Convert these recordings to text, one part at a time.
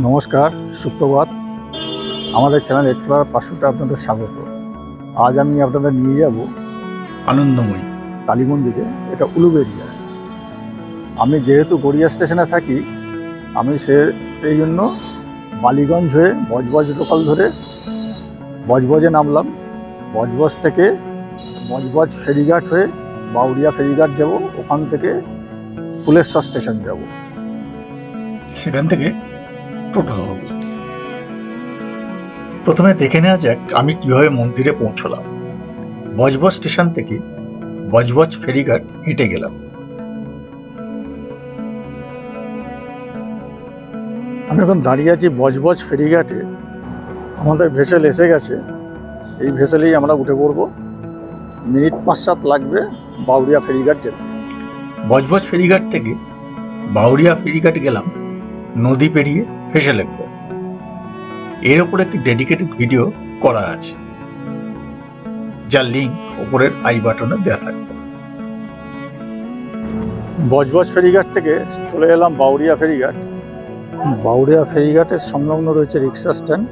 নমস্কার, সুপ্রভাত। আমাদের চ্যানেল এক্সপ্লোরার 500তে আপনাদের স্বাগত। আজ আমি আপনাদের নিয়ে যাব আনন্দময়ী কালী মন্দিরে, এটা উলুবেড়িয়ায়। আমি যেহেতু গড়িয়া স্টেশনে থাকি, আমি সেই জন্য বালিগঞ্জ হয়ে বজবজ লোকাল ধরে বজবজে নামলাম। বজবজ থেকে বজবজ ফেরিঘাট হয়ে বাউরিয়া ফেরিঘাট যাব, ওখান থেকে ফুলেশ্বর স্টেশন যাব, সেখান থেকে টোটো ধরব। প্রথমে দেখে নেওয়া যাক আমি কিভাবে মন্দিরে পৌঁছলাম। বজবজ স্টেশন থেকে বজবজ ফেরিঘাট হেঁটে গেলাম। আমি এখন দাঁড়িয়ে আছি বজবজ ফেরিঘাটে। আমাদের ভেসেল এসে গেছে, এই ভেসেলেই আমরা উঠে পড়ব। মিনিট 5-7 লাগবে বাউরিয়া ফেরিঘাট যেতে। বজবজ ফেরিঘাট থেকে বাউরিয়া ফেরিঘাট গেলাম নদী পেরিয়ে ভেসেলে করে। এর ওপর একটি ডেডিকেটেড ভিডিও করা আছে, যার লিঙ্ক ওপরের আই বাটনে দেওয়া থাকবে। বজবজ ফেরিঘাট থেকে চলে এলাম বাউরিয়া ফেরিঘাট। বাউরিয়া ফেরিঘাটের সংলগ্ন রয়েছে রিক্সা স্ট্যান্ড,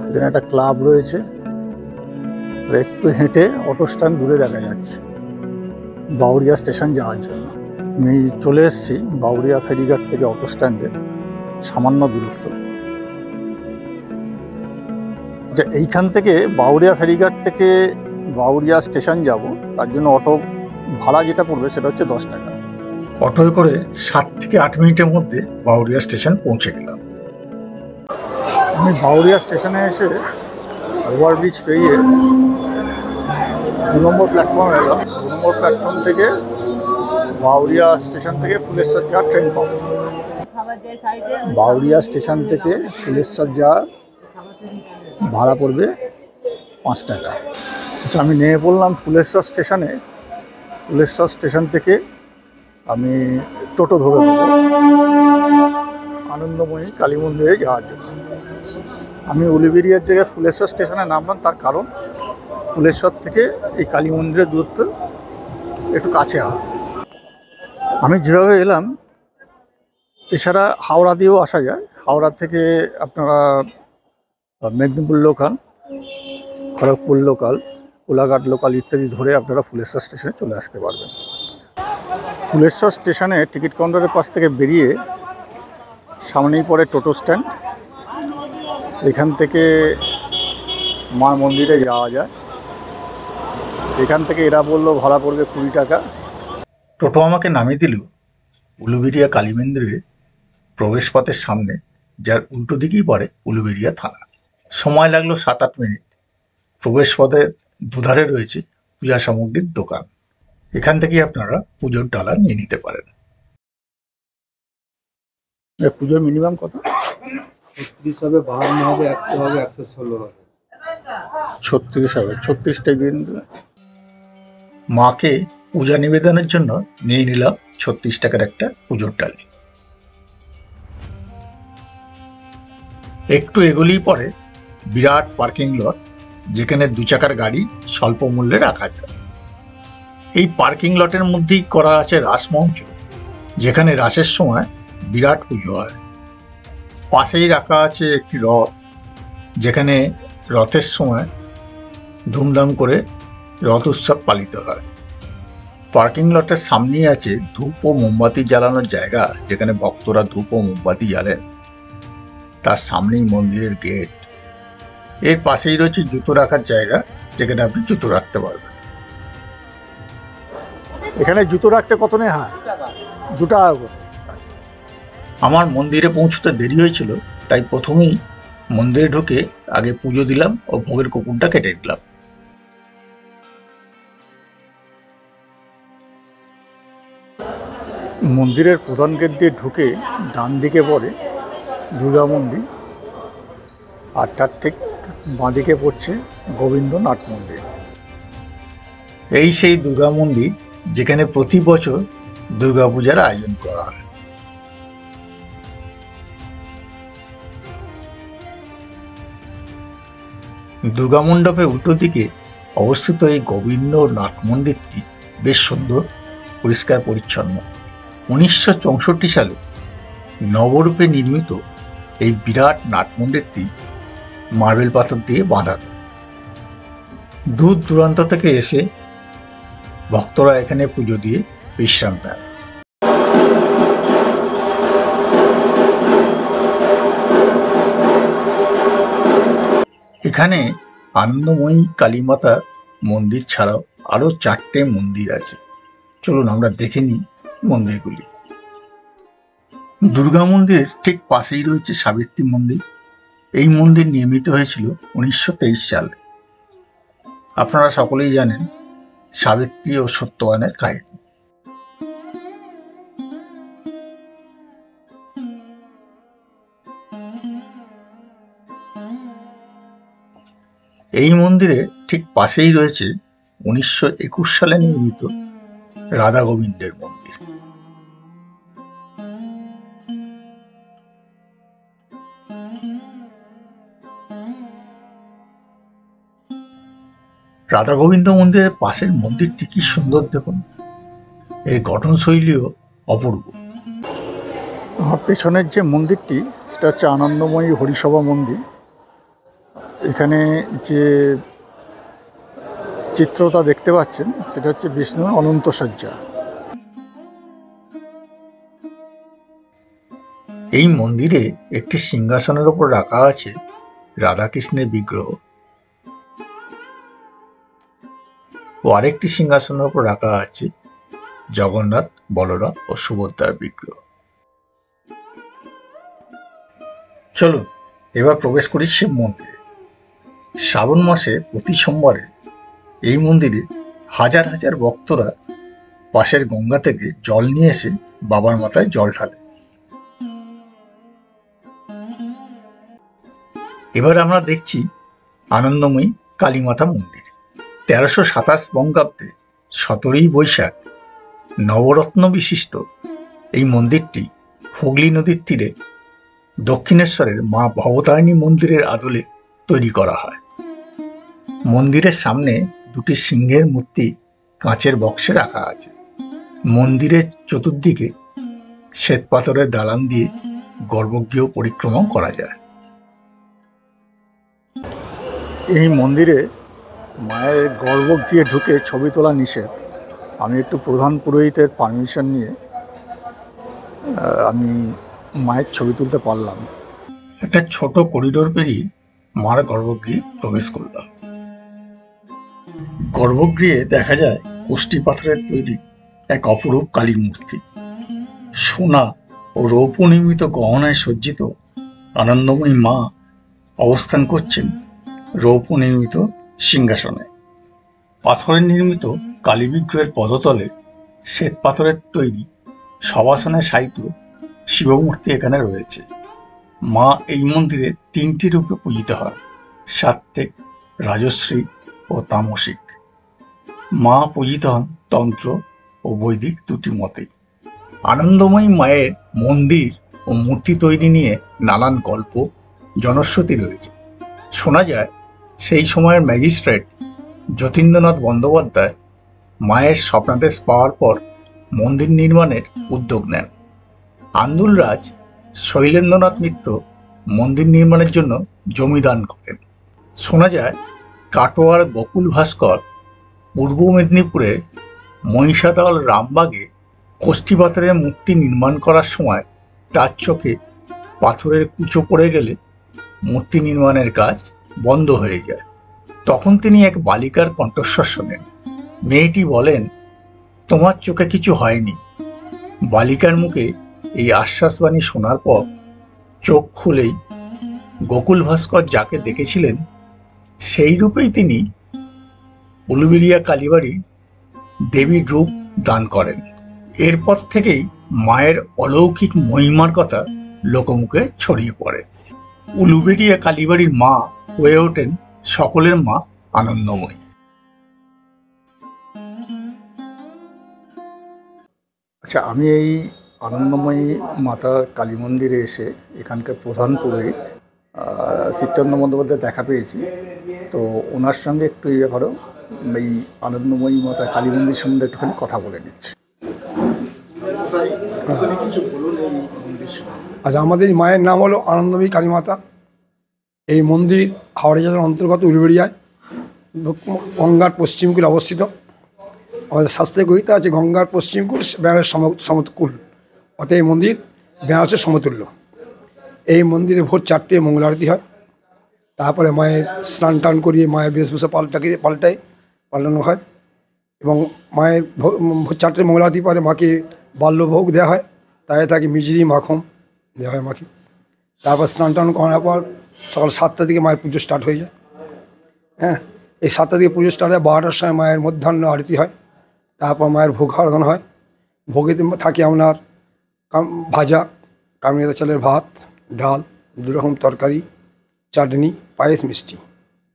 এখানে একটা ক্লাব রয়েছে। একটু হেঁটে অটো স্ট্যান্ড দূরে দেখা যাচ্ছে বাউরিয়া স্টেশন যাওয়ার জন্য। আমি চলে এসেছি বাউরিয়া ফেরিঘাট থেকে অটো স্ট্যান্ডে, সামান্য দূরত্ব। আচ্ছা, এইখান থেকে বাউরিয়া ফেরিঘাট থেকে বাউরিয়া স্টেশন যাব, তার জন্য অটো ভাড়া যেটা পড়বে সেটা হচ্ছে 10 টাকা। অটোয় করে 7 থেকে 8 মিনিটের মধ্যে বাউরিয়া স্টেশন পৌঁছে গেলাম। আমি বাউরিয়া স্টেশনে এসে ওভারব্রিজ পেরিয়ে 2 নম্বর প্ল্যাটফর্মে এলাম। 2 নম্বর প্ল্যাটফর্ম থেকে বাউরিয়া স্টেশন থেকে ফুলেশ্বর যাওয়ার ট্রেন পাব। বাউরিয়া স্টেশন থেকে ফুলেশ্বর যাওয়ার ভাড়া পড়বে 5 টাকা। আচ্ছা, আমি নেমে পড়লাম ফুলেশ্বর স্টেশনে। ফুলেশ্বর স্টেশন থেকে আমি টোটো ধরে নেব আনন্দময়ী কালী মন্দিরে যাওয়ার জন্য। আমি উলুবেড়িয়ার জায়গায় ফুলেশ্বর স্টেশনে নামলাম, তার কারণ ফুলেশ্বর থেকে এই কালী মন্দিরের দূরত্ব একটু কাছে হয়। আমি যেভাবে এলাম, এছাড়া হাওড়া দিয়েও আসা যায়। হাওড়া থেকে আপনারা Medinipur local, Kharagpur local, Kolaghat local ইত্যাদি ধরে আপনারা ফুলেশ্বর স্টেশনে চলে আসতে পারবেন। ফুলেশ্বর স্টেশনে টিকিট কাউন্টারের পাশ থেকে বেরিয়ে সামনেই পড়ে টোটো স্ট্যান্ড। এখান থেকে মার মন্দিরে যাওয়া যায়। এখান থেকে এরা বললো ভাড়া পড়বে 20 টাকা। টোটো আমাকে নামিয়ে দিল উলুবেড়িয়া কালী মন্দিরের প্রবেশপথের সামনে, যার উল্টো দিকেই পড়ে উলুবেড়িয়া থানা। সময় লাগলো 7-8 মিনিট। প্রবেশপথের দুধারে রয়েছে পূজা সামগ্রীর দোকান, এখান থেকেই আপনারা পুজোর ডালা নিয়ে নিতে পারেন। পুজোর মিনিমাম কত? 36 হবে, 52 হবে, 100 হবে, 116 হবে। 36 হবে। 36টাই দিন। মাকে পূজা নিবেদনের জন্য নিয়ে নিলাম 36 টাকার একটা পুজোর ডালি। একটু এগোলেই পরে বিরাট পার্কিং লট, যেখানে 2 চাকার গাড়ি স্বল্প মূল্যে রাখা যায়। এই পার্কিং লটের মধ্যেই করা আছে রাসমঞ্চ, যেখানে রাসের সময় বিরাট পুজো হয়। পাশেই রাখা আছে একটি রথ, যেখানে রথের সময় ধুমধাম করে রথ উৎসব পালিত হয়। পার্কিং লটের সামনেই আছে ধূপ ও মোমবাতি জ্বালানোর জায়গা, যেখানে ভক্তরা ধূপ ও মোমবাতি জ্বালেন। তার সামনেই মন্দিরের গেট। এর পাশেই রয়েছে জুতো রাখার জায়গা, যেখানে আপনি জুতো রাখতে পারবেন। এখানে জুতো রাখতে কত নেয়? 2 টাকা করে। আমার মন্দিরে পৌঁছতে দেরি হয়েছিল, তাই প্রথমেই মন্দিরে ঢুকে আগে পুজো দিলাম ও ভোগের কুকুরটা কেটে দিলাম। মন্দিরের প্রধান গেট দিয়ে ঢুকে ডান দিকে পড়ে দুর্গা মন্দির, আর তার ঠিক বাঁদিকে পড়ছে গোবিন্দনাথ মন্দির। এই সেই দুর্গা মন্দির যেখানে প্রতি বছর দুর্গাপূজার আয়োজন করা হয়। দুর্গা মণ্ডপের উল্টো দিকে অবস্থিত এই গোবিন্দনাথ মন্দিরটি বেশ সুন্দর, পরিষ্কার পরিচ্ছন্ন। 1964 সালে নবরূপে নির্মিত এই বিরাট নাট মন্দিরটি মার্বেল পাথর দিয়ে বাঁধানো। দূর দূরান্ত থেকে এসে ভক্তরা এখানে পুজো দিয়ে বিশ্রাম নেন। এখানে আনন্দময়ী কালীমাতা মন্দির ছাড়াও আরো 4টে মন্দির আছে। চলুন আমরা দেখে নিই মন্দিরগুলি। দুর্গা মন্দিরের ঠিক পাশেই রয়েছে সাবিত্রী মন্দির। এই মন্দির নির্মিত হয়েছিল 1923 সালে। আপনারা সকলেই জানেন সাবিত্রী ও সত্যবানের কাহিনী। এই মন্দিরে ঠিক পাশেই রয়েছে 1921 সালে নির্মিত রাধা গোবিন্দের মন্দির। রাধা গোবিন্দ মন্দিরের পাশের মন্দিরটি কি সুন্দর দেখুন, এর গঠনশৈলীও অপূর্ব। আমার পেছনের যে মন্দিরটি সেটা হচ্ছে আনন্দময়ী হরিসভা মন্দির। এখানে যে চিত্রটা দেখতে পাচ্ছেন সেটা হচ্ছে বিষ্ণুর অনন্ত শয্যা। এই মন্দিরে একটি সিংহাসনের উপর রাখা আছে রাধাকৃষ্ণের বিগ্রহ ও আরেকটি সিংহাসনের উপর রাখা আছে জগন্নাথ, বলরাম ও সুভদ্রার বিগ্রহ। চলুন এবার প্রবেশ করি শিব মন্দিরে। শ্রাবণ মাসে প্রতি সোমবারে এই মন্দিরে হাজার হাজার ভক্তরা পাশের গঙ্গা থেকে জল নিয়ে এসে বাবার মাথায় জল ঢালে। এবার আমরা দেখছি আনন্দময়ী কালীমাতা মন্দির। 1327 বঙ্গাব্দে 17ই বৈশাখ নবরত্ন বিশিষ্ট এই মন্দিরটি হুগলি নদীর তীরে দক্ষিণেশ্বরের মা ভবতারিণী মন্দিরের আদলে তৈরি করা হয়। মন্দিরের সামনে 2টি সিংহের মূর্তি কাঁচের বক্সে রাখা আছে। মন্দিরের চতুর্দিকে শ্বেতপাথরের দালান দিয়ে গর্ভগৃহ পরিক্রমা করা যায়। এই মন্দিরে মায়ের গর্ভগৃহে ঢুকে ছবি তোলা নিষেধ। আমি একটু প্রধান পুরোহিতের পারমিশন নিয়ে আমি মায়ের ছবি তুলতে পারলাম। একটা ছোট করিডোর পেরিয়ে মার গর্ভগৃহে প্রবেশ করলাম। গর্ভগৃহে দেখা যায় কোষ্ঠী পাথরের তৈরি এক অপরূপ কালী মূর্তি। সোনা ও রৌপ্য নির্মিত গহনায় সজ্জিত আনন্দময়ী মা অবস্থান করছেন রৌপ্য নির্মিত সিংহাসনে। পাথরের নির্মিত কালী বিগ্রহের পদতলে শ্বেত পাথরের তৈরি শবাসনে শায়িত শিবমূর্তি এখানে রয়েছে। মা এই মন্দিরে 3টি রূপে পূজিত হয়: সাত্ত্বিক, রাজশ্রী ও তামসিক। মা পূজিত হন তন্ত্র ও বৈদিক 2টি মতেই। আনন্দময়ী মায়ের মন্দির ও মূর্তি তৈরি নিয়ে নানান গল্প, জনশ্রুতি রয়েছে। শোনা যায় সেই সময়ের ম্যাজিস্ট্রেট যতীন্দ্রনাথ বন্দ্যোপাধ্যায় মায়ের স্বপ্নাদেশ পাওয়ার পর মন্দির নির্মাণের উদ্যোগ নেন। আন্দুল রাজ শৈলেন্দ্রনাথ মিত্র মন্দির নির্মাণের জন্য জমি দান করেন। শোনা যায় কাটোয়ার গোকুল ভাস্কর পূর্ব মেদিনীপুরে মহিষাদল রামবাগে কোষ্ঠী পাথরের মূর্তি নির্মাণ করার সময় তার চোখে পাথরের কুচো পড়ে গেলে মূর্তি নির্মাণের কাজ বন্ধ হয়ে যায়। তখন তিনি এক বালিকার কণ্ঠস্বর শোনেন। মেয়েটি বলেন, তোমার চোখে কিছু হয়নি। বালিকার মুখে এই আশ্বাসবাণী শোনার পর চোখ খুলেই গোকুল ভাস্কর যাকে দেখেছিলেন সেই রূপেই তিনি উলুবেড়িয়া কালীবাড়ি দেবীর রূপ দান করেন। এরপর থেকেই মায়ের অলৌকিক মহিমার কথা লোকমুখে ছড়িয়ে পড়ে। উলুবেড়িয়া কালীবাড়ির মা হয়ে ওঠেন সকলের মা আনন্দময়ী। আচ্ছা, আমি এই আনন্দময়ী মাতার কালী মন্দিরে এসে এখানকার প্রধান পুরোহিত চিত্তরঞ্জন বন্দ্যোপাধ্যায় দেখা পেয়েছি। তো ওনার সঙ্গে একটু এই ব্যাপারেও এই আনন্দময়ী মাতার কালী মন্দির সম্বন্ধে একটুখানি কথা বলে নিচ্ছি। আচ্ছা, আমাদের মায়ের নাম হলো আনন্দময়ী কালীমাতা। এই মন্দির হাওড়া জেলার অন্তর্গত উলুবেড়িয়ায় গঙ্গার পশ্চিমকূলে অবস্থিত। আমাদের শাস্ত্রে গীতা আছে গঙ্গার পশ্চিমকূল বেনারস সমতুল, অর্থাৎ এই মন্দির বেনারসের সমতুল্য। এই মন্দিরে ভোর 4টে মঙ্গল আরতি হয়। তারপরে মায়ের স্নান টান করিয়ে মায়ের বেশভূষা পাল্টানো হয় এবং মায়ের ভোর 4টে মঙ্গল আরতি পরে মাকে বাল্যভোগ দেওয়া হয়। তাই তাকে মিজরি মাখন দেওয়া হয় মাকে। তারপর স্নান টান করার পর সকাল 7টার দিকে মায়ের পুজো স্টার্ট হয়ে যায়। হ্যাঁ, এই 7টার দিকে পুজো স্টার্ট হয়। 12টার সময় মায়ের মধ্যাহ্ন আরতি হয়। তারপর মায়ের ভোগ আরাধনা হয়। ভোগেতে থাকে আপনার ভাজা, কামিনী চালের ভাত, ডাল, 2 রকম তরকারি, চাটনি, পায়েস, মিষ্টি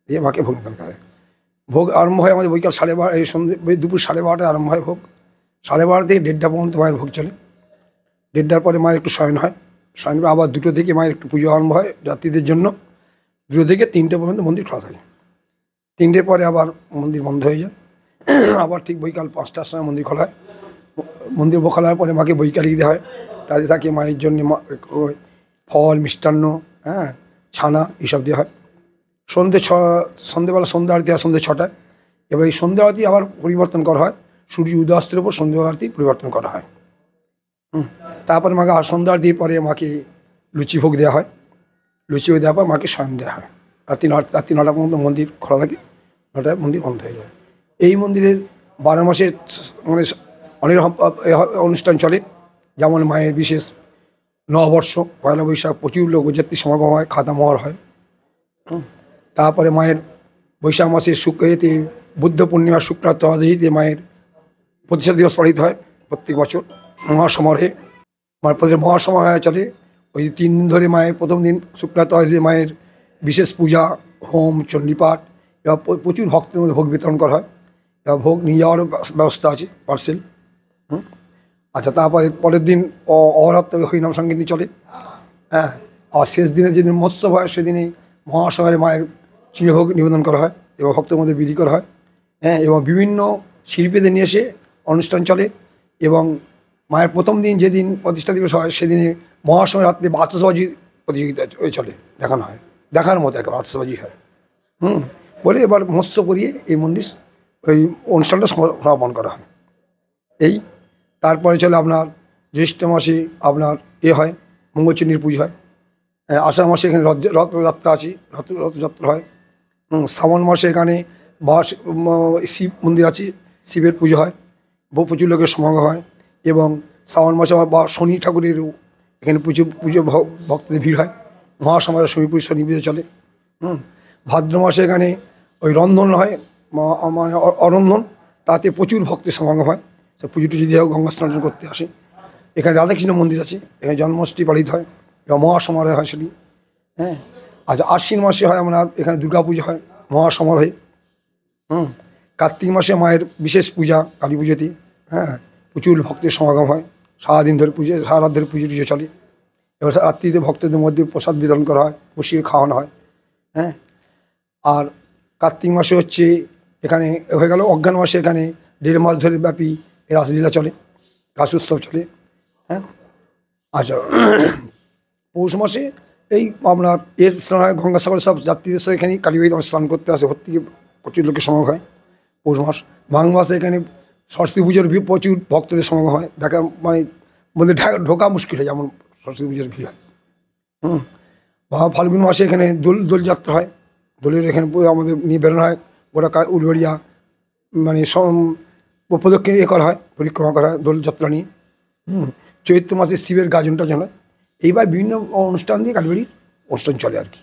দিয়ে মাকে ভোগ নিবেদন করে। ভোগ আরম্ভ হয় আমাদের বৈকাল 12:30, এই দুপুর 12:30টায় আরম্ভ হয় ভোগ। 12:30 থেকে 1:30টা পর্যন্ত মায়ের ভোগ চলে। 1:30টার পরে মায়ের একটু শয়ন হয়। শয়ন পরে আবার 2টো থেকে মায়ের একটু পুজো আরম্ভ হয় যাত্রীদের জন্য। 2টো থেকে 3টে পর্যন্ত মন্দির খোলা থাকে। 3টের পরে আবার মন্দির বন্ধ হয়ে যায়। আবার ঠিক বৈকাল 5টার সময় মন্দির খোলা হয়। মন্দির খোলার পরে মাকে বৈকালিক দেওয়া হয়। তাদের তাকে মায়ের জন্য ফল, মিষ্টান্ন, হ্যাঁ, ছানা এইসব দেওয়া হয়। সন্ধ্যেবেলা সন্ধ্যা আরতি হয় সন্ধ্যে 6টায়। এবার এই সন্ধ্যা আরতি আবার পরিবর্তন করা হয়, সূর্য উদয়াস্তের উপর সন্ধ্যা আরতি পরিবর্তন করা হয়। তারপরে মাকে সন্ধ্যা আরতির পরে মাকে লুচি ভোগ দেওয়া হয়। লুচি ভোগ দেওয়ার পর মাকে শয়ন দেওয়া হয়। রাত্রি 9টা পর্যন্ত মন্দির খোলা থাকে। 9টায় মন্দির বন্ধ হয়ে যায়। এই মন্দিরের 12 মাসে মানে অনেক অনুষ্ঠান চলে। যেমন মায়ের বিশেষ নববর্ষ, পয়লা বৈশাখ, প্রচুর লোক যাত্রী সমাগম হয়, খাতা মহর হয়। তারপরে মায়ের বৈশাখ মাসের শুক্লতে বুদ্ধ পূর্ণিমার শুক্লা ত্রয়োদশীতে মায়ের প্রতিষ্ঠা দিবস পালিত হয় প্রত্যেক বছর মহাসমারোহে। মায়ের প্রতি মহাসমারোহে চলে। ওই 3 দিন ধরে মায়ের প্রথম দিন শুক্লা ত্রয়োদশীতে মায়ের বিশেষ পূজা, হোম, চণ্ডীপাঠ এবং প্রচুর ভক্তের মধ্যে ভোগ বিতরণ করা হয় এবং ভোগ নিয়ে যাওয়ারও ব্যবস্থা আছে, পার্সেল। আচ্ছা, তারপরে পরের দিন অহরাত্র হরিনাম সংকীর্তন চলে। হ্যাঁ, আর শেষ দিনে যেদিন মহোৎসব হয় সেদিনে মহাসমারে মায়ের চিরভোগ নিবেদন করা হয় এবং ভক্তের মধ্যে বিলি করা হয়। হ্যাঁ, এবং বিভিন্ন শিল্পীদের নিয়ে এসে অনুষ্ঠান চলে। এবং মায়ের প্রথম দিন যেদিন প্রতিষ্ঠা দিবস হয় সেদিনে মহাসময় রাত্রে আতশবাজি প্রতিযোগিতা চলে, দেখানো হয়, দেখার মতো একেবারে আতশবাজি হয়। বলে এবার মৎস্য করিয়ে এই মন্দির ওই অনুষ্ঠানটা সমাপন করা হয়। এই তারপরে চলে আপনার জ্যৈষ্ঠ মাসে আপনার হয় মঙ্গলচণ্ডীর পুজো হয়। আষাঢ় মাসে এখানে রথযাত্রা আছে, রথযাত্রা হয়। শ্রাবণ মাসে এখানে শিব মন্দির আছে, শিবের পুজো হয়, প্রচুর লোকের সমাগম হয়। এবং শ্রাবণ মাসে বা শনি ঠাকুরের এখানে পুজো ভক্তদের ভিড় হয়। মহাসমারোহে শনি পুজো, শনি পুজো চলে। ভাদ্র মাসে এখানে ওই রন্ধন হয়, মানে অরন্ধন, তাতে প্রচুর ভক্তের সমাগম হয়। সে পুজো টুজো দিয়ে গঙ্গা স্নান করতে আসে। এখানে রাধাকৃষ্ণ মন্দির আছে, এখানে জন্মাষ্টমী পালিত হয় এবং মহাসমারোহে হয় সেটি। হ্যাঁ, আচ্ছা, আশ্বিন মাসে হয় আপনার এখানে দুর্গা পুজো হয় মহাসমারোহে। কার্তিক মাসে মায়ের বিশেষ পূজা, কালী পুজোতে। হ্যাঁ, প্রচুর ভক্তের সমাগম হয়। সারাদিন ধরে পুজো, সারা রাত ধরে পুজো টুজো চলে। এবার রাত্রিতে ভক্তদের মধ্যে প্রসাদ বিতরণ করা হয়, বসিয়ে খাওয়ানো হয়। হ্যাঁ, আর কার্তিক মাসে হচ্ছে এখানে হয়ে গেল। অজ্ঞান মাসে এখানে 1.5 মাস ধরে ব্যাপী রাসলীলা চলে, রাস উৎসব চলে। হ্যাঁ, আচ্ছা, পৌষ মাসে এই আপনার স্নান হয়, গঙ্গাসাগর সব যাত্রীদের সব এখানে কালীবাড়িতে স্নান করতে আসে, ভর্তি প্রচুর লোকের সমাগম হয় পৌষ মাস। মাঘ মাসে এখানে সরস্বতী পুজোর প্রচুর ভক্তদের সমাগম হয়, দেখা মানে মধ্যে ঢোকা মুশকিল হয়, যেমন সরস্বতী পুজোর ভিড় হয়। ফাল্গুন মাসে এখানে দোলযাত্রা হয়। দোলের এখানে আমাদের নিয়ে বেরোনো হয়, গোটা উলবেড়িয়া মানে প্রদক্ষিণ করা হয়, পরিক্রমা করা হয় দোলযাত্রা নিয়ে। চৈত্র মাসে শিবের গাজনটা জানা। এইবার বিভিন্ন অনুষ্ঠান দিয়ে কালীবাড়ির অনুষ্ঠান চলে আর কি।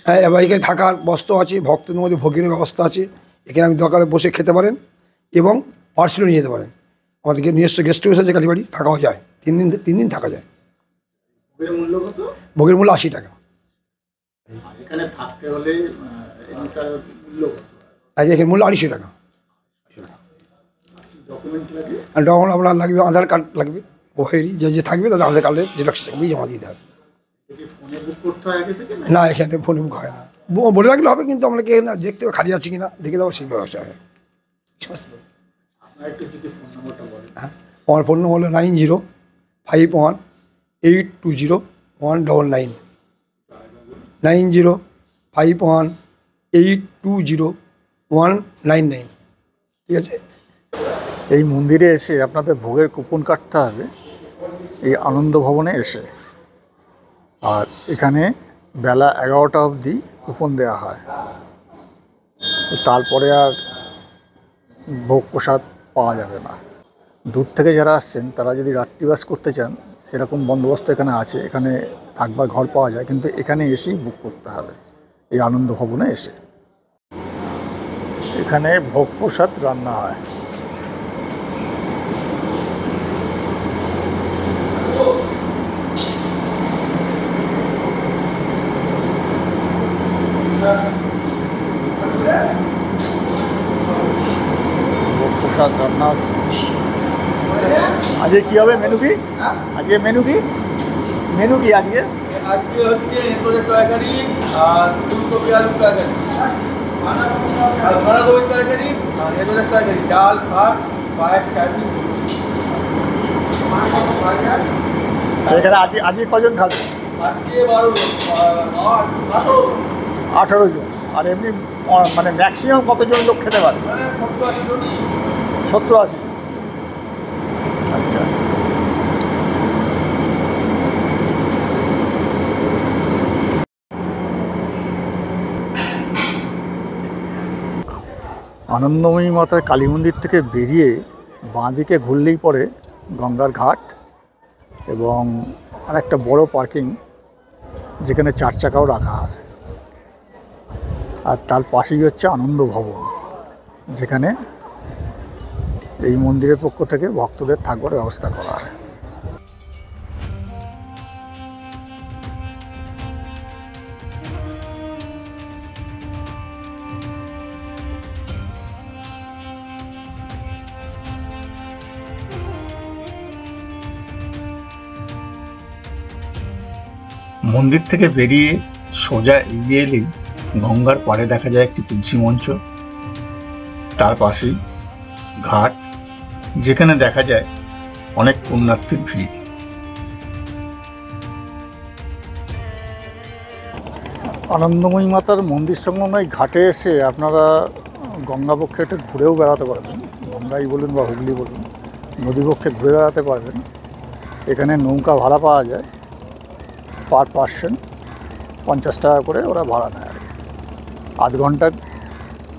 হ্যাঁ, এবার এখানে থাকার বস্ত্র আছে, ভক্তদের মধ্যে ভোগের ব্যবস্থা আছে। এখানে আমি দরকারে বসে খেতে পারেন এবং পার্সেলও নিয়ে যেতে পারেন। আমাদেরকে নিজস্ব গেস্ট হাউস আছে, কালীবাড়ি থাকাও যায়, 3 দিন থাকা যায়। ভোগের মূল্য 80 টাকা। এখানে থাকতে হলে এখানে মূল্য 250 টাকা। ডকুমেন্ট আপনার লাগবে, আধার কার্ড লাগবে, ওহেরি যে থাকবে তাদের আধার কার্ডের জেরক্স ছবি জমা দিতে হবে। না, এখানে ফোনে বুক হয় না, বলে রাখলে হবে, কিন্তু আমাকে দেখতে হবে খালি আছে কিনা, দেখে দেওয়া সেই ব্যবস্থা হয়। হ্যাঁ, আমার ফোন নম্বর হলো 9051 90520199, 9051820199। ঠিক আছে। এই মন্দিরে এসে আপনাদের ভোগের কুপন কাটতে হবে এই আনন্দ ভবনে এসে। আর এখানে বেলা 11টা অবধি কুপন দেওয়া হয়, তো তারপরে আর ভোগ প্রসাদ পাওয়া যাবে না। দূর থেকে যারা আসছেন তারা যদি রাত্রিবাস করতে চান সেরকম বন্দোবস্ত এখানে আছে, এখানে থাকবার ঘর পাওয়া যায়, কিন্তু এখানে এসেই বুক করতে হবে এই আনন্দ ভবনে এসে। এখানে ভোগ প্রসাদ রান্না হয়। ভোগ প্রসাদ রান্না হচ্ছে। আজকে কী হবে মেনু কি? আজকে মেনু কি? মেনু কি আজকে? আজকে হচ্ছে এঁচোড়ের তরকারি আর ফুলকপি আলুর তরকারি, আর বাঁধাকপির তরকারি আর এঁচোড়ের তরকারি, ডাল, ভাত, পায়েস, চাটনি। এখানে আজকে কজন খাবে? আজকে 18 জন। আর এমনি মানে ম্যাক্সিমাম কতজন লোক খেতে পারে? 70-80। আচ্ছা। আনন্দময়ী মাতার কালী মন্দির থেকে বেরিয়ে বাঁদিকে ঘুরলেই পরে গঙ্গার ঘাট এবং আর একটা বড় পার্কিং যেখানে 4 চাকাও রাখা হয়। আর তার পাশেই হচ্ছে আনন্দ ভবন, যেখানে এই মন্দিরের পক্ষ থেকে ভক্তদের থাকবার ব্যবস্থা করা হয়। মন্দির থেকে বেরিয়ে সোজা এগিয়ে এলেই গঙ্গার পাড়ে দেখা যায় একটি তুলসী মঞ্চ, তার পাশেই ঘাট, যেখানে দেখা যায় অনেক পুণ্যার্থীর ভিড়। আনন্দময়ী মাতার মন্দির সংলগ্ন এই ঘাটে এসে আপনারা গঙ্গাবক্ষে একটু ঘুরেও বেড়াতে পারবেন, গঙ্গাই বলুন বা হুগলি বলুন, নদীবক্ষে ঘুরে বেড়াতে পারবেন। এখানে নৌকা ভাড়া পাওয়া যায়, পার পার্সন 50 টাকা করে ওরা ভাড়া নেয় আর কি। আধ ঘন্টা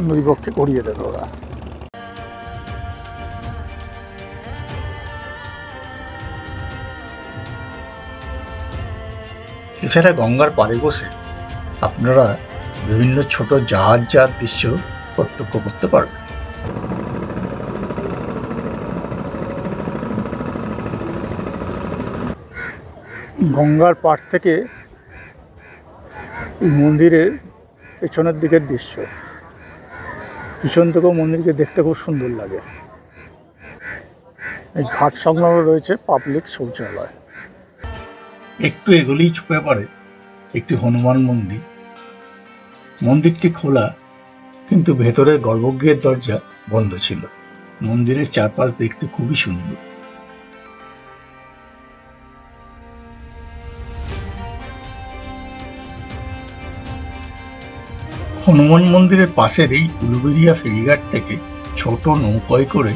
নদীবক্ষে ঘুরিয়ে দেবে ওরা। এছাড়া গঙ্গার পাড়ে বসে আপনারা বিভিন্ন ছোট জাহাজ দৃশ্য প্রত্যক্ষ করতে পারবেন। গঙ্গার পাড় থেকে এই মন্দিরের পেছনের দিকের দৃশ্য, পিছন থেকেও মন্দিরকে দেখতে খুব সুন্দর লাগে। এই ঘাট সংলগ্ন রয়েছে পাবলিক শৌচালয়। একটু এগুলি ছুপে পড়ে একটি হনুমান মন্দির। মন্দিরটি খোলা, কিন্তু ভেতরের গর্ভগৃহের দরজা বন্ধ ছিল। মন্দিরের চারপাশ দেখতে খুবই সুন্দর। হনুমান মন্দিরের পাশের এই উলুবেড়িয়া ফেরিঘাট থেকে ছোট নৌকায় করে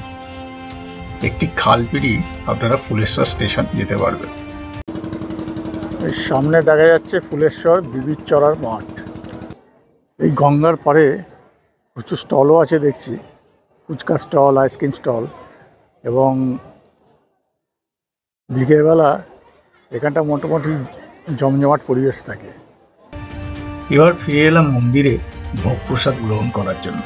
একটি খাল পেরিয়ে আপনারা ফুলেশ্বর স্টেশন যেতে পারবেন। এর সামনে দেখা যাচ্ছে ফুলেশ্বর বিবির চড়ার মাঠ। এই গঙ্গার পাড়ে প্রচুর স্টলও আছে দেখছি, ফুচকা স্টল, আইসক্রিম স্টল, এবং বিকেলবেলা এখানটা মোটামুটি জমজমাট পরিবেশ থাকে। এবার ফিরে এলাম মন্দিরে ভোগ প্রসাদ গ্রহণ করার জন্য।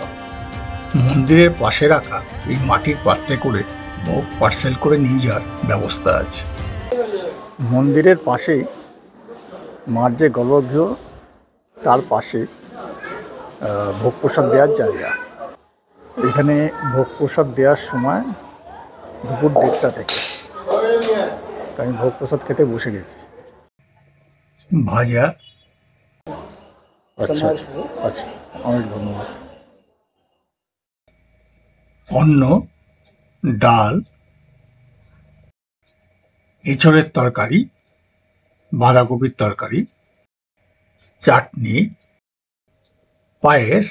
মন্দিরের পাশে রাখা এই মাটির পাত্রে করে ভোগ পার্সেল করে নিয়ে যাওয়ার ব্যবস্থা আছে। মন্দিরের পাশেই মার যে গর্ভগৃহ, তার পাশে ভোগ প্রসাদ দেওয়ার জায়গা। এখানে ভোগ প্রসাদ দেওয়ার সময় দুপুর 1:30 থেকে, তাই আমি ভোগ প্রসাদ খেতে বসে গেছি। ভাজা, আচ্ছা আচ্ছা আচ্ছা, অনেক ধন্যবাদ। অন্ন, ডাল, এঁচড়ের তরকারি বাঁধাকপির তরকারি, চাটনি, পায়েস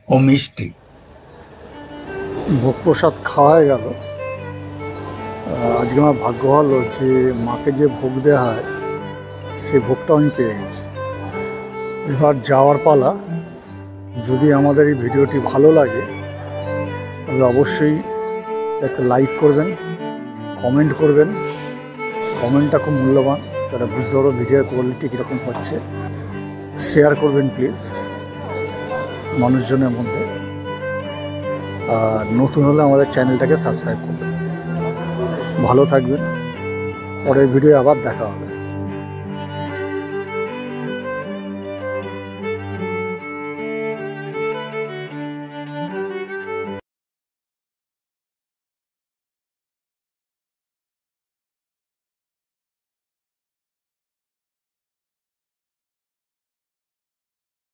ও মিষ্টি। ভোগ প্রসাদ খাওয়া হয়ে গেল। আজকে আমার ভাগ্য ভালো যে মাকে যে ভোগ দেওয়া হয় সে ভোগটাও আমি পেয়ে গেছি। এবার যাওয়ার পালা। যদি আমাদের এই ভিডিওটি ভালো লাগে তাহলে অবশ্যই একটা লাইক করবেন, কমেন্ট করবেন। কমেন্টটা খুব মূল্যবান, তারা বুঝতে পারো ভিডিওর কোয়ালিটি কীরকম হচ্ছে। শেয়ার করবেন প্লিজ মানুষজনের মধ্যে। আর নতুন হলে আমাদের চ্যানেলটাকে সাবস্ক্রাইব করবেন। ভালো থাকবেন, পরের ভিডিও আবার দেখা হবে।